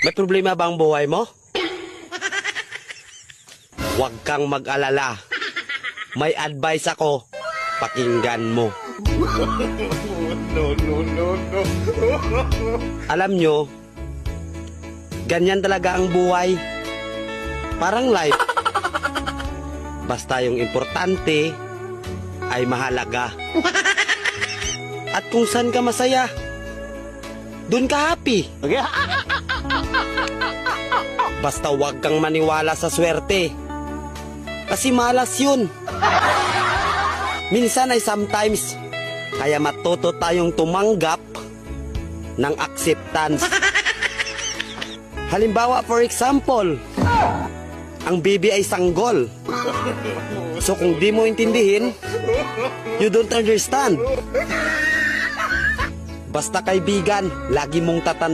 May problema ba ang buhay mo? Huwag kang mag-alala. May advice ako. Pakinggan mo. No. Alam nyo, ganyan talaga ang buhay. Parang life. Basta yung importante ay mahalaga. At kung saan ka masaya, dun ka happy. Okay? Basta huwag kang maniwala sa swerte. Kasi malas yun. Minsan ay sometimes, kaya matuto tayong tumanggap ng acceptance. Halimbawa, for example, ang baby ay sanggol. So kung di mo intindihin, you don't understand. Basta kaibigan, lagi mong tatandaan.